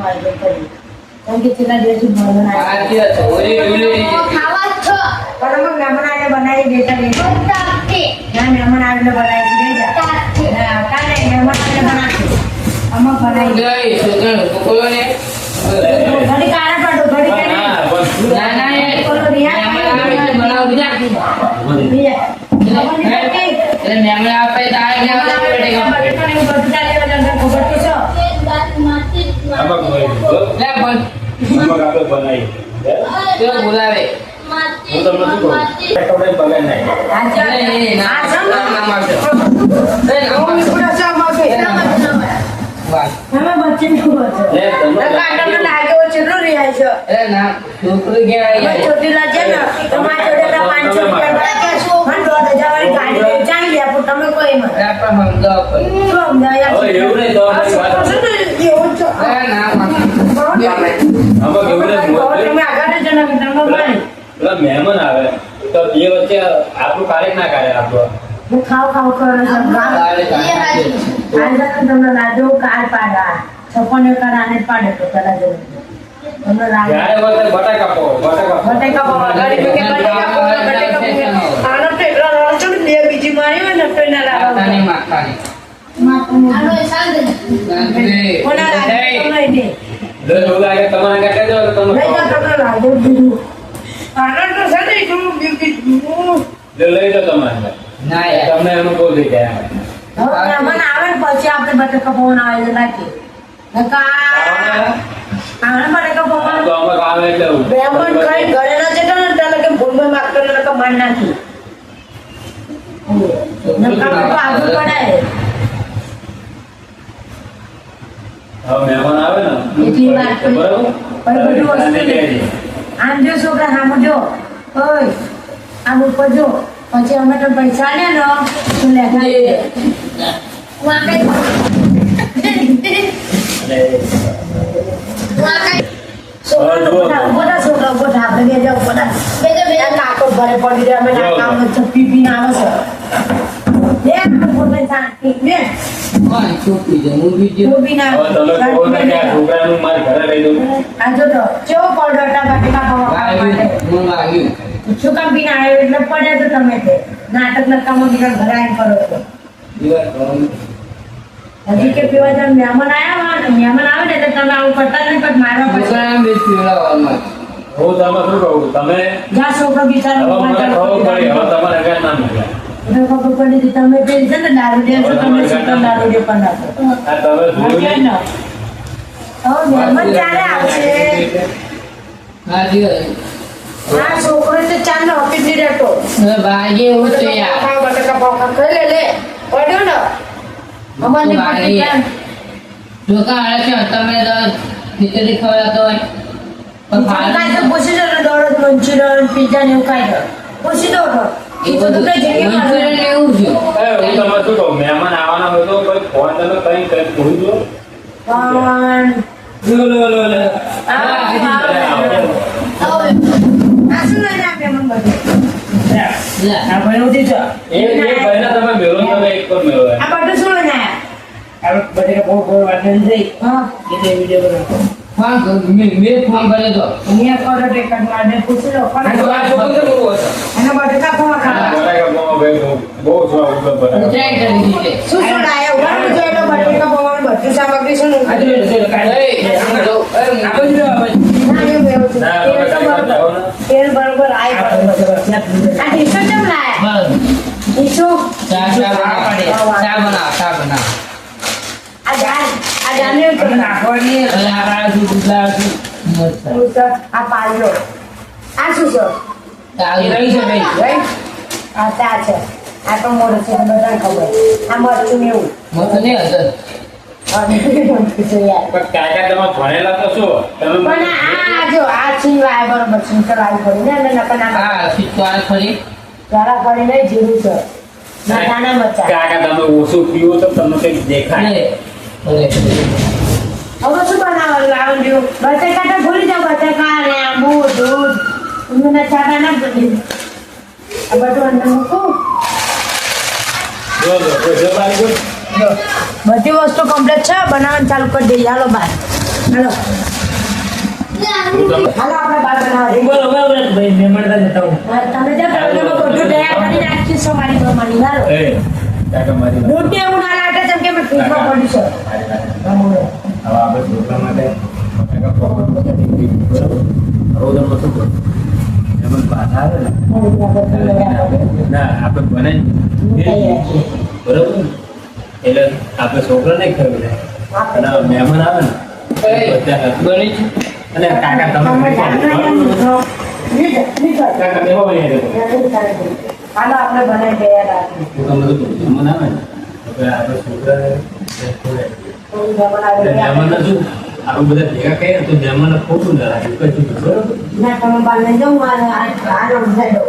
આયોજન કર્યું. કેમ કે છેલ્લા દિવસથી મહેમાન આવ્યા ખાવા છો પણ મહેમાન આવીને બનાવી દેતા ના મહેમાન આવીને બનાવી દેતા કાલે મહેમાન આવીને બનાવશું અમુક બનાવી ઘડી કાળા પાડો ઘડી બોલાવે મહેમાન આવે તો એ વચ્ચે આપણું કાર્ય ના કરે આપણું ખાવ કરો તમને લાજો કાર પાડા છપ્પન આને પાડે તો પેલા જો તમને લાગે બટાકા આનો તો એટલા રાડો ને બે બીજી મારી હોય ને તો એના રાડો લઈ લો તમારે તમને અનુભવ થઈ ગયા મહેમાન આવે ને પછી આપણે બટાકા પવન આવે નાખીએ બટાકા પવન તો અમે આવે એટલે મહેમાન કઈ ઘરે ના જતો ને ત્યારે કે ભૂલમાં માગતો ને માર નાખી આગળ પડાય મહેમાન આવે ને એટલી વાત બરાબર બધું વસ્તુ આમ જો છોકરા આમ જો ઓય આમ ઉપર જો પછી અમે તો પૈસા લે ને તો લેખા બધા છોકરા બધા આપણે બે જાવ બધા કાકો ઘરે પડી રહ્યા અમે કામ ચપ્પી પીને આવે છે શું કામ પીને આવ્યો એટલે પડ્યા તો તમે નાટક ના કામો ઘરે આવીને કરો છો હજી કે પીવા જણ મહેમાન આવ્યા ને મહેમાન આવે ને એટલે તમે આવું કરતા નહીં પણ મારવા હું તમે શું કહું તમે જા છોકરો બિચારો ખબર પડી તમે પેલી છે ને દારૂ દે છો તમે છોકરો દારૂ દે પણ નાખો મહેમાન ક્યારે આવશે આ છોકરો તો ચાંદ ઓફિસ ની રહેતો ભાગે એવું છે યાર બટાકા પાકા ખાઈ લે પડ્યો ને અમારી જોકા આવે છે તમે તો ખીચડી ખવડાવતો હોય કાંઈ તો પૂછી દો ને દોડો મંચુરિયન પીઝા ને એવું કાંઈ દો પૂછી દો મંચુરિયન એવું છે હું તમે શું કહું મહેમાન આવવાના હોય તો કોઈ ફોન તમે કઈ પૂછ દો પણ સામગ્રી શું તેલ બરોબર આ ટીશર્ટ કેમ લાયા ઈશો ચા બના આ જાને નાખવાની આ પાલ્યો આ શું છે આ ચા છે આ તો મોડું છે બધાને ખબર આ મરચું ને એવું કાકા તમે ભણેલા તો શું તમે પણ આ જો આ છીનવાય બરોબર છીનકર આવી પડી ને નકર ના જરા પડી નહીં જીરું છે ના દાણા મચા કાકા તમે ઓછું પીવો તો તમને કઈ દેખાય હવે શું બનાવવાનું લાવવાનું બટાકા તો ભૂલી જાઓ બટાકા ને આંબુ દૂધ તમને ચાટા ના બધી આ બધું અંદર મૂકું જો બધી વસ્તુ કમ્પ્લીટ છે બનાવવાનું ચાલુ કરી દઈએ હાલો બાય હાલો હું તમને હાલો આપણે બાર બનાવવા બોલો બોલો ભાઈ મહેમાન તા જતા હું તમે જ્યાં પ્રગતિમાં બધું તૈયાર કરી નાખીશો મારી પ્રમાણે હાલો એ કાકા મારી વાત. દૂધ ને એવું ના લાગે જેમ કે મેં ફ્રીજમાં પડ્યું છે મારી વાત. હવે આપણે છોકરા માટે કાકા પહોંચ બરાબર રોજ આપણે શું કરવું? એમાં પાછા આવે ને ના આપણે બનાવી બરોબર ને? એટલે આપણે છોકરા નહીં ખાવું ને અને મહેમાન આવે ને બધા બની છે અને કાકા તમે કાકા દેવો બની જાય. હાલો આપણે બનાવી તૈયાર રાખીએ હું તમને તો મહેમાન આવે ને હવે આપણે છોકરાને થોડું જમણ આવે મહેમાનને શું આપણે બધા ભેગા કહીએ ને તો મહેમાનને ખોટું ના લાગે કશું બરોબર ના તમે બાને જાઉં મારે આ સમજાય દો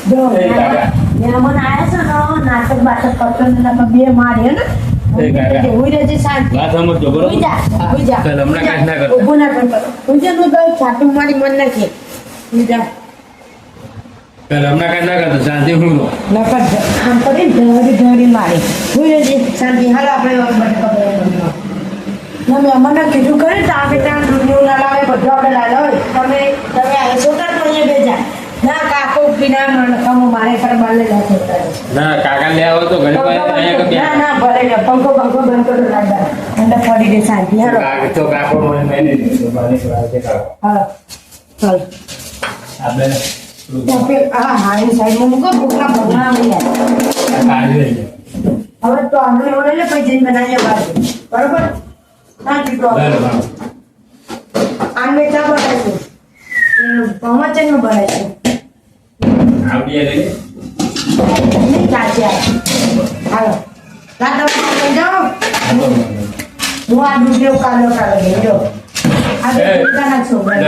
જો એ કાકા. મહેમાન આવ્યા છે ને નાટક બાટક કરતો ને નકર બે મારે ને એ કાકા. ઉઈ રહેજે શાંતિ વાત સમજજો બરોબર ઉઈ જા ચાલ, હમણાં કાંઈ ના કરતા. ઊભું ના કરતો ઉઈ જા નું તો છાતું મારી મન નાખે ઉઈ જા ચાલ, હમણાં કાંઈ ના કરતો શાંતિ હું રહો. નકર આમ કરી ઢળી મારે ઉઈ રહેજે શાંતિ હાલ આપણે તમે અમને કીધું કરે તો આપણે ત્યાં દૂધનું ના લાવે બધું આપણે લાવે તમે આવે છોકરા તો અહીંયા બેજા ના કાકો પીના નકામો મારે પર બાલે લા છોકરા ના કાકા લે આવો તો ઘરે પાસે અહીંયા કે ના ના ભલે ને પંખો બંધ કરો લાગા ઠંડા પડી ગઈ શાંતિ હાલો તો કાકો મને મેં નહીં દીધું મારી વાત છે કાકો હા ચાલ આપણે હા હા એ સાઈડમાં મૂકો ભૂખના ભગવાન આવી જાય કાઢી લઈએ હવે તો આપણે ઓલે લે પછી જઈને બનાવીએ બાજુ બરોબર ના જીતો બરાબર આને ચા બનાવીશું પહોંચે નું બનાવીશું આવડી લઈએ નહીં ચાચી હાલો રાત તમે જાઓ હું આ દૂધ કાલો લઈ જો આ દુકાના છોકરા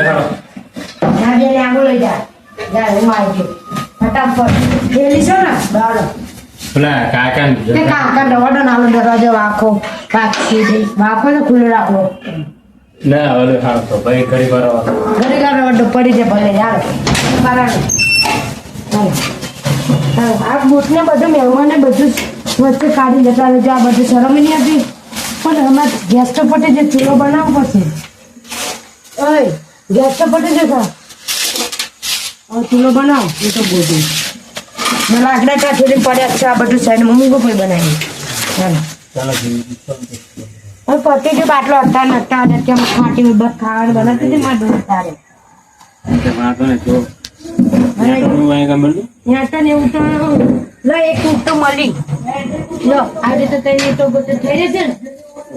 ના જે આગળ લઈ જા હું આવી ગયો ફટાફટ થેલી છો ને બરાબર પેલા કાકા તે કાકા દવાડો નાનો દરવાજો વાખો વાખો ને ખુલ્લો રાખો ના ઓલે ખાવ તો ભાઈ ઘડી વાર ઘરે ઘરે દરવાજો પડી જાય ભલે યાર બરાબર આ બૂટને બધું મહેમાને બધું વચ્ચે કાઢી જતા રહેજો આ બધું શરમ નહીં હતી પણ અમારે ગેસ તો પટી જે ચૂલો બનાવવો પડશે ઓય ગેસ તો પટી જતા હવે ચૂલો બનાવ એ તો બધું મને આગળ ત્યાં થોડી પડ્યા છે આ બધું સાઈડમાં મૂકો કોઈ બનાવી ચાલો ચાલો હવે પતિ જો બાટલો હતા નતા અત્યારે ખાટી બસ ખાવાનું બનાવતી હતી મારે દૂધ તારે વાંધો ને જો ત્યાં તો ને એવું તો લો એક ઊંટ તો મળી લો આજે તો તને તો બધું થઈ રહેશે ને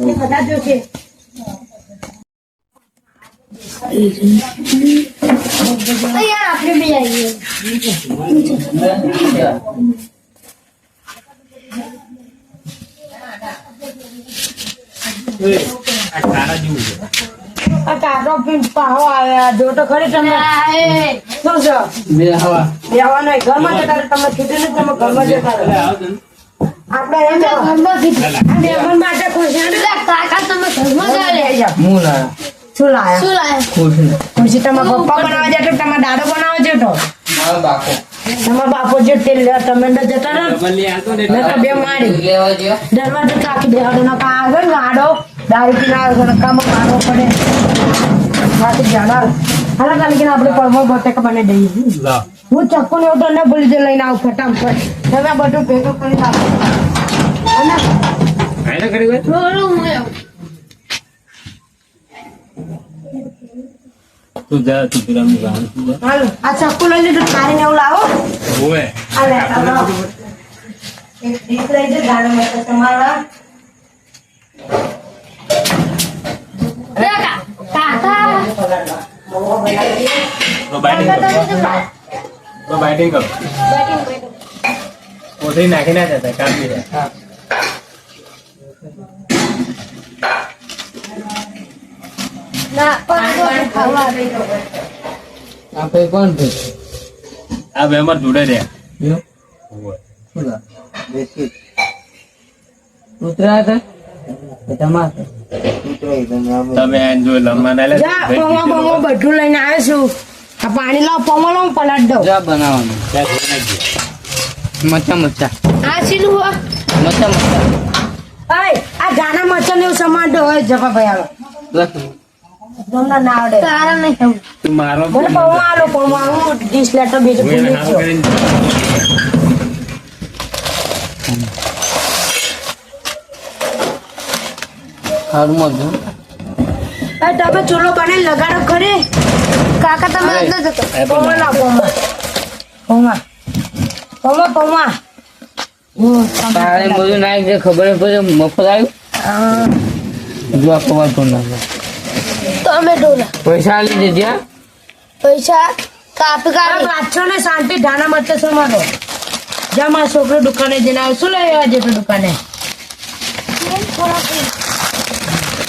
એ બધા જોશે यार आपने भी आइए આ કાકો પાહો આવ્યા જો તો ખરી તમે શું છો બે હવા બેવાનો ઘરમાં જતા રહો. તમને કીધું ને તમે ઘરમાં જતા રહો. આપણે એમ જાઓ. घरमा की આ મહેમાન માટે ખુરશી આને લે. काका તમે ઘરમાં લઈ ચાલે જાઓ. હું લાયા શું લાયા શું લાયા ખુરશી ખુરશી તમારા પપ્પા બનાવવા જતો તમારા દાદો બનાવવા જતો મારો બાકો તમારા બાપો જે તેલ લે તમે અંદર જતા રહો નકર બે મારી લેવા જો દરવાજો ચાકી દેવાનો નકર આગળ ગાડો દારૂ પીને આવે નકામાં મારવો પડે બાકી જાણા હાલા કાલે આપણે પરમો બટેકા બનાવી દઈએ લા હું ચક્કુ ને એવું તો ન ભૂલી જ લઈને આવું ફટાફટ તમે બધું ભેગું કરી નાખો અને કાઈ ના કરી વાત રોરું હું તું જા તું પેલા ની વાત તું જા હાલો આ ચક્કુ લઈ લીધું મારીને એવું લાવો ઓએ આ લે આ એક ડીશ લઈ જો ગાડો માટે તમારા કાકા કાકા મોંઘો બનાવી દઈએ તો બાઇટિંગ કાકા કર તમે તો બાઇટિંગ કર બેટિંગ કોથળી નાખી ના જતા કાપી દે ના પણ ખાવા આપણે કોણ છે આ બે અમાર જોડે રે યો સુલા બેસી ઉતરા હતા તમાર ઉતરાઈ તમે આને જો લંબા ના લે જા પમો પમો બધું લઈને આવ્યો છું આ પાણી લાવ પમો લાવ પલાટ દઉં જા બનાવવાનું મચ્છા મચ્છા આ સીલું હો મચ્છા મચ્છા અય આ ગાના મચન એવું સમાન હોય જપા ભાઈ આવો બસ તમને ના આવડે તારા નહીં ખાવું. તું મારો મને પૌવા આલો પૌવા હું ડીશ લેટર બીજું હું એને ભૂલી હારું ગયો કરીને હારું મળજો એ તમે ચૂલો બને લગાડો ખરી કાકા તમે અરે. અંદર જતો પૌવા લાવ પૌવા પૌવા પૌવા પૌવા તારે બધું નાખ દે ખબર પડે મફત આવ્યું જો આ પવાર તો ના તમે ડોલા પૈસા આલી દેજે હા? પૈસા કાપી કાઢી પાછો ને શાંતિ ધાના મત સમારો જા મારા છોકરો દુકાને જઈને આવ્યો શું લઈ આવ્યા છે દુકાને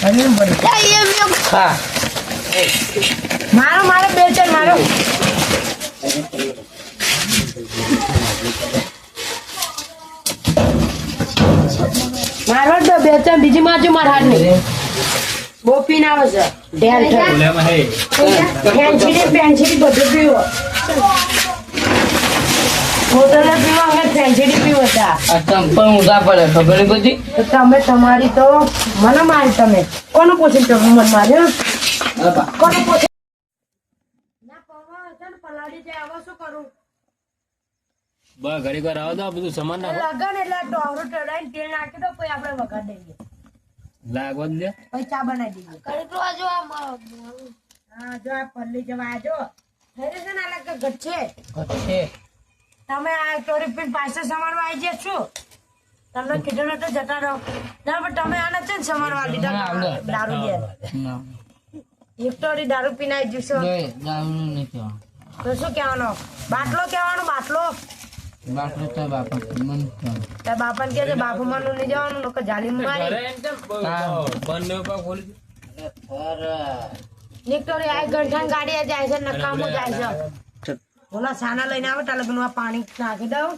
હરી પડી હા મારો મારો બે ચાર મારો મારો તો બે ચાર બીજી મારજો મારા હાથ ની બહુ પીન આવે છે ઢેર ઢેર ઓલામાં હે પેન્સિલી બધું પીવો હોટલે પીવો અમે પેન્સિલી પીવો હતા આ ચંપલ ઊંધા પડે ખબર નહીં બધી તો તમે તમારી તો મને મારી તમે કોને પૂછીને તમે મને માર્યો કોને પૂછી ના પવા છે ને પલાળી જાય હવે શું કરું બસ ઘડીક વાર આવો તો આ બધું સામાન નાખો લગન એટલે ટોરો ચડાઈને તેલ નાખી દો પછી આપણે વઘાર દઈએ લાગવા જ દે પછી ચા બનાવી દઈએ કડકલો જો આ મારો હા જો આ પલ્લી જવા આજો થઈ છે ને અલગ ગચ્છે છે તમે આ ટોરી પીને પાછા સમારવા આવી ગયા છો તમને કીધું નતું જતા રહો ના પણ તમે આને છે ને સમારવા લીધા દારૂ દે ના એક ટોરી દારૂ પીને આવી જશો નહીં દારૂ નહીં કહેવાનું તો શું કહેવાનો બાટલો કહેવાનો બાટલો બાટલો તો બાપા મન કહેવાનું તાર બાપાને કહે છે બાપુ માનું નહીં જવાનું લોકો જાલી મારી બંને ઉપર ખોલી નિકટોરી આ ગંઠાણ ગાડી જાય છે નકામું જાય છે ઓલા સાના લઈને આવે તાર લગ્નમાં પાણી નાખી દઉં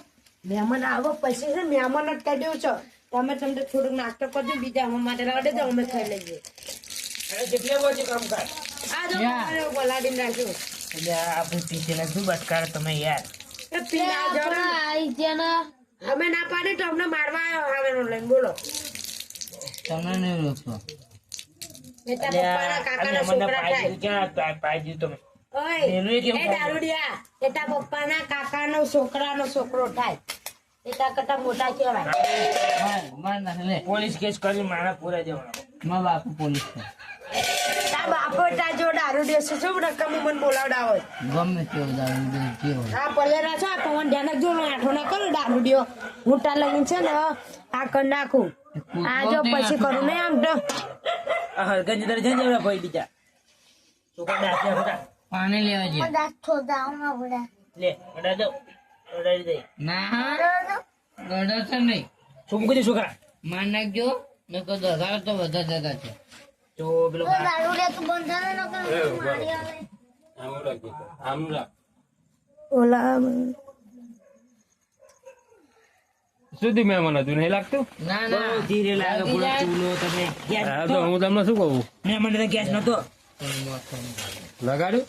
મહેમાન આવો પછી છે મહેમાન જ કહી દઉં છો તમે તમને થોડુંક નાસ્તો કરજો બીજા અમે માટે લાવડે તો અમે ખાઈ લઈએ આ જો મારે પલાળીને રાખ્યું એ પીના જાઓ. આઈ ગયા અમે ના પાડી તો અમને મારવા આવ્યો હવે લઈને બોલો તમને નહીં રોકતો એ તારા પપ્પાના કાકાના છોકરા થાય ઓય, એ દારૂડિયા એ તાર પપ્પાના કાકાનો છોકરાનો છોકરો થાય એ તાર કરતા મોટા કહેવાય માર નાખે લે પોલીસ કેસ કરી મારા પૂરા જવાના મારા બાપુ પોલીસ છે તાર બાપો તાર જો દારૂડિયો છે શું રકમ મને બોલાવડાવો ગમે તેવો દારૂ દે જેવો આ પલેરા છે આ પવન ધ્યાન જો આઠો ના કરો દારૂડિયો હું તાર લગીન છે ને આ કરી નાખું આ જો પછી કરું ને આમ તો આ હરકત જતા જઈ જવા ભાઈ બીજા છોકરા દાંત્યા ખોટા પાણી લેવા જઈએ દાખતો દાવના બડા લે અડા દો અડાડી દે ના ગડર છે નહીં શું મૂકી દે છોકરા માર નાખજો નકર દગાર તો વધારે જગા છે તો પેલો દારૂ લે તું બંધ ન કર મારી આવે આમ રાખજો આમ રાખ ઓલા સુધી મહેમાન હતું નહીં લાગતું ના બહુ ના ધીરે લાગે પૂરો ચૂલો તમે ગેસ હા તો હું તમને શું કહું મેં મને તો ગેસ નતો લગાડ્યું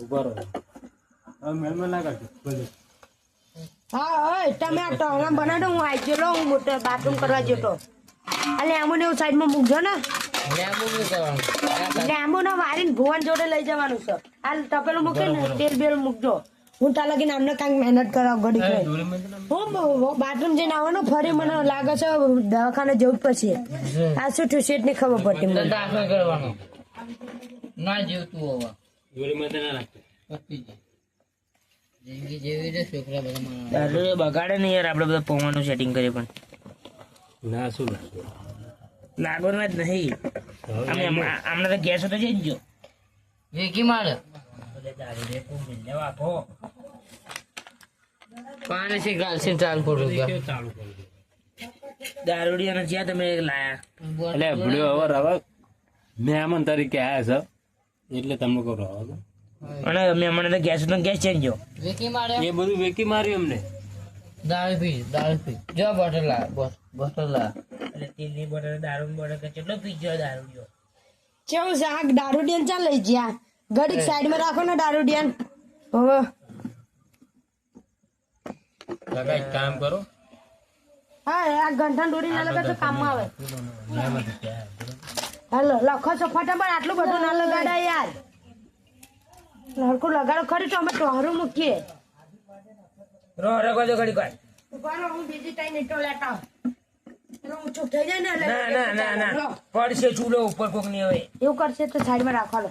ઉભા રહો હવે મહેમાન લાગાડજો બધું હા ઓય તમે આ ટોળા બનાડો હું આવી ગયેલો હું મોટો બાથરૂમ કરવા જતો એટલે આમોને એવું સાઈડમાં મૂકજો ને લેબુ નહીં કરવાનું લેંબુ ના વારીને ભુવન જોડે લઈ જવાનું છે હાલ તપેલું મૂકે ને તેલ બેલ મૂકજો હું તાર લગીને આમને કાંઈક મહેનત કરાવ ઘડી કઈ હું બાથરૂમ જઈને આવવાનો ફરી મને લાગે છે દવાખાને જવું જ પછી આ શું થયું શેઠ ની ખબર પડતી મને દાખલ કરવાનો ના જીવતું હોવા જોડી માં ના રાખજો પતી જાય જિંદગી જેવી છે છોકરા બધા મારા દારૂ બગાડે નહીં યાર આપણે બધા પૌવાનું સેટિંગ કરીએ પણ ના શું લાગશે લાગવાના જ નહીં આમને તો ગેસ હતો જઈ જો વેકી મારે દારૂ રે કોઈ મિલને આપો પાણી થી ગાલસી ચાલ પડું ગયા ચાલુ કરી દે દારૂડિયાને જ્યાં તમે લાયા એટલે ભૂલ્યો હવે હવે મહેમાન તરીકે આવ્યા છે એટલે તમને કહું રહો અને મેં મને તો ગેસ હતો ગેસ ચેન્જ જો વેકી મારે એ બધું વેકી માર્યું એમને દાળ પી જો બોટલ લા બોટલ લા એટલે તેલની બોટલ દારૂની બોટલ કેટલો પી ગયો દારૂડિયો કેવું છે આ દારૂડિયાને ચાલ લઈ જ્યાં ઘડીક સાઈડમાં રાખો ને દારૂડિયાને હવે લગાઈ કામ કરો હા આ ગંઠન દોરી ના લગાડો તો કામમાં આવે હાલો લખો છો ફટાફટ આટલું બધું ના લગાડાય યાર લડકું લગાડો ખરી તો અમે ટોહરું મૂકીએ રગો ઘડી કોઈ ઉભારો હું બીજી ટાઈમ ઈટો લેતા આવું. પેલો ઊંચો થઈ જાય ને એટલે ના પડશે ચૂલો ઉપર કોક ની હવે એવું કરશે તો સાઈડમાં રાખવાનો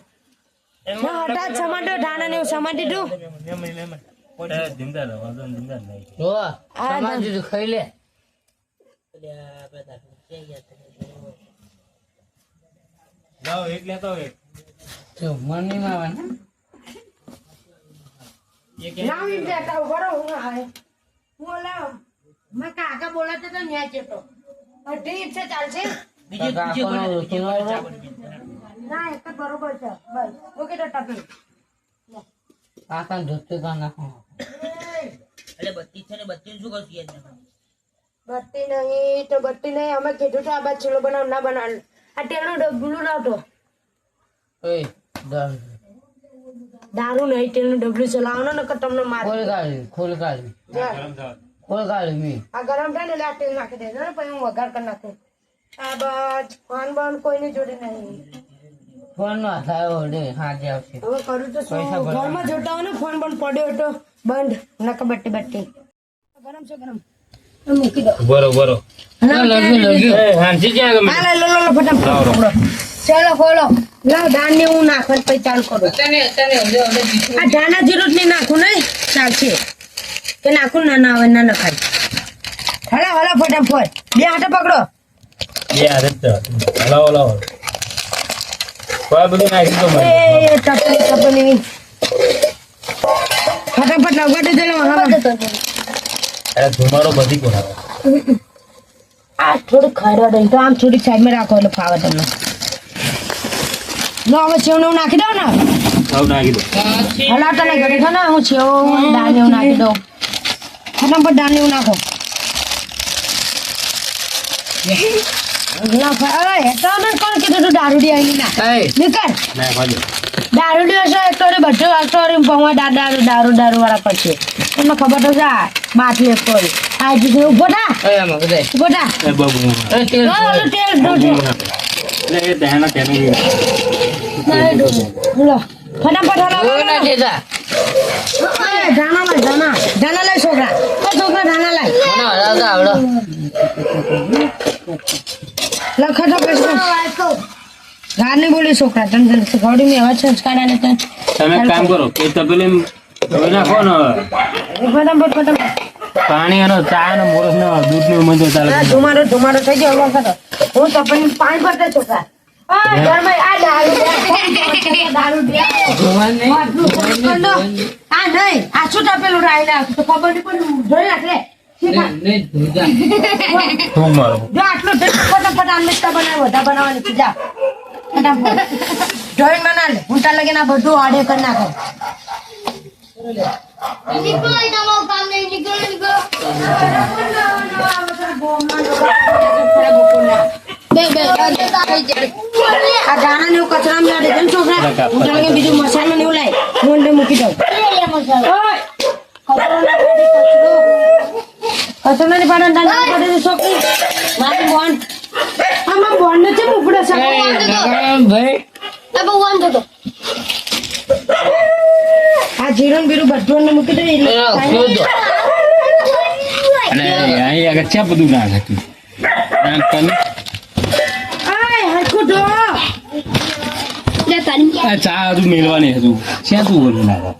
હટાત સમાટો ઢાણા ને એવું સમાટી દઉં જિંદા રહો જિંદા નહીં જો સામાન દીધું ખાઈ લે લાવો એક લેતો એક જો મની માં ના ઈ બેટા ઉભારો હું આવે હું લાવ મેં કાકા બોલાતો તો ન્યા ચેતો ઠીક છે ચાલશે બીજું ના એક જ બરોબર છે બસ ઓકે તો ટપી કાકા ધોતું કા નાખો એટલે બત્તી છે ને બત્તી શું કરશું યાદ બત્તી નહીં તો બત્તી નહીં અમે કીધું તો આ બાદ ચૂલો બનાવ ના બનાવ આ ટેણું ડબલું લાવતો ઓય દર દારૂ નહીં ટેણું ડબલું ચલાવવાનો ને તમને માર ખોલ કાઢી ખોલ કાઢી મી આ ગરમ થાય ને એટલે આ તેલ નાખી દેજો ને પછી હું વઘાર કરી નાખું આ બસ ફોન બંધ કોઈની જોડે નહીં ફોન નો થાય ઓડે હાજે આવશે હવે કરું તો શું પૈસા ભરવા. ઘરમાં જોતા હોય ને ફોન બંધ પડ્યો હતો બંધ નક બટ્ટી બટ્ટી ગરમ છે ગરમ મૂકી દો બરો લગ્યું હાંસી ક્યાં ગમે હા લો ફટાફટ ચલો ખોલો લાવ ધાન ને હું નાખો પછી ચાલુ કરો આ ધાના જીરું જ નહીં નાખું નહીં ચાલશે કે નાખું ના આવે ના નખાય હલો ફટાફટ બે હાથે પકડો બે હારે જ હલાવો હલાવો કોઈ બધું નાખી દો મને એ ટપલી ફટાફટ લગાડી દે અરે ધુમાડો બધી કોના આ થોડું ખાડવા દઈ તો આમ થોડી સાઈડમાં રાખો એટલે ફાવે તમને લો હવે સેવ ને હું નાખી દઉં ને આવ નાખી દો હલાવતા નહીં ઘડી ખા ને હું સેવ દાળ ને હું નાખી દઉં ફટાફટ દાળ ને હું નાખો કોણ કીધું તું દારૂડી આવી ના નીકળ નાખવા દો દારૂડી હશે એક તો બધું અક્ષરી પવા દારૂ વાળા પછી તમને ખબર તો છે બાટલી કોઈ આ જીગર ઉભો થા ઉભો થા એ બાબુ તેલ દોઢી લે એ દહેના તેને લો ફટાફટ હલાવો ધાના લઈ છોકરા ધાના લઈ લખતો ઘર ની બોલી છોકરા તને શીખવાડી મેં એવા સંસ્કાર આલે તને તમે એક કામ કરો કે તપેલી ધોઈ નાખો ને ફટાફટ પાણી અને ચા અને મોરસ ને દૂધ ને મંદિર ચાલે ધુમાડો થઈ ગયો વખત હું તપન પાણી ભરતા છોકરા ઘરમાં આ દારૂ આ નહીં આ શું તપેલું રાઈ નાખ તો ખબર નહીં પણ ધોઈ નાખ લે તું મારો જો આટલું ફટાફટ આંબેસ્તા બનાવ બધા બનાવવાની છે જા ફટાફટ ડ્રોઈંગ બના લે હું તાર લગીને આ બધું આડે કરી નાખો નીકળો એ તમારું કામ નહીં નીકળો આ દાણા ને એવું કચરામાં લાડે છે ને છોકરા હું તાર લગીને બીજું મસાલો ને એવું લાય હું અંદર મૂકી દઉં કચરો ની પાડે દાણા પડે છોકરી મારી બોન આમાં બોન ને છે ઉપડે છે ભાઈ તમે વાંધો તો આ જીરું બીરું બધું ને મૂકી દે એટલે અને અહીં આગળ ચા બધું નાખે તું નાખતાની આય હરખું ઢો લે કરી આ ચા હજુ મેળવાની હજુ ક્યાં તું બધું નાખે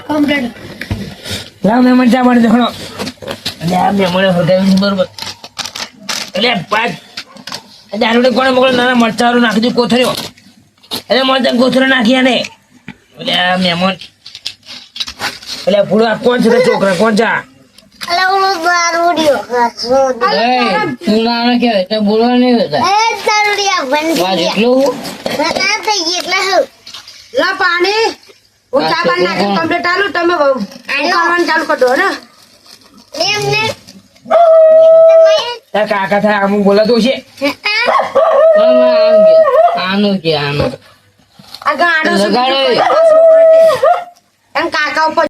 કમ્પ્લીટ લાવ મેમણ ચા પાણી દેખો એટલે આ મેમણે હટાવી બરોબર એટલે પાંચ દારૂડે કોણે મોકલે નાના મરચાવાળું નાખી દીધું કોથળીઓ એટલે મરચા કોથળો નાખી આને એટલે આ મેમણ એટલે પૂરો કોણ છે છોકરા કોણ છે અલે ઓલો દારૂડિયો તું ના કહેવાય તો બોલવા નહીં હોતા એ દારૂડિયા બંધ વાત એટલું ના થઈ ગઈ એટલે હું લા પાણી હું ચા પાણી નાખી કમ્પ્લીટ આલું તમે કરવાનું ચાલુ કરી દો ને એમને કાકા થાય અમુક બોલાતો છે આનું કે આનું આ ગાડો લગાડો. કાકા ઉપર